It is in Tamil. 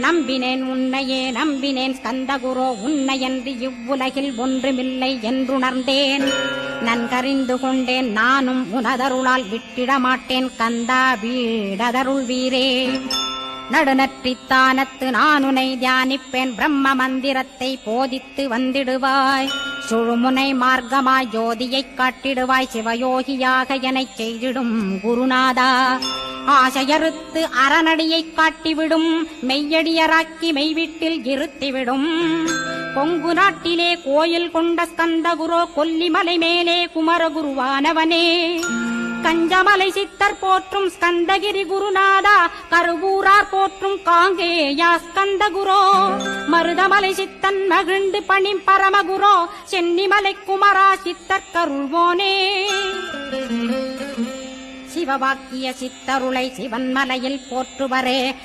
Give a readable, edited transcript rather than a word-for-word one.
நம்பினேன் உன்னையே நம்பினேன் ஸ்கந்தகுரோ உன்னையன்று இவ்வுலகில் ஒன்றுமில்லை என்றுணர்ந்தேன். நன்கறிந்து கொண்டேன் நானும் உனதருளால் விட்டிட மாட்டேன் கந்தா வீடதருள் வீரே. நடுநற்றித்தானத்து நானுனை தியானிப்பேன் பிரம்ம மந்திரத்தை போதித்து வந்திடுவாய். சுழுமுனை மார்க்கமாய் ஜோதியைக் காட்டிடுவாய் சிவயோகியாக எனச் செய்திடும் குருநாதா. ஆசையறுத்து அறநடியைக் காட்டிவிடும் மெய்யடியராக்கி மெய்வீட்டில் இருத்திவிடும். கொங்கு நாட்டிலே கோயில் கொண்ட ஸ்கந்தகுரோ கொல்லிமலை மேலே குமரகுருவானவனே. கஞ்சமலை சித்தர் போற்றும் ஸ்கந்தகிரி குருநாதா கருவூரார் போற்றும் காங்கேயா ஸ்கந்தகுரோ. மருதமலை சித்தன் மகிழ்ந்து பணி பரமகுரோ சென்னிமலை குமரா சித்தர் கருள்வோனே. சிவவாக்கிய சித்தருளை சிவன்மலையில் போற்றுவரே.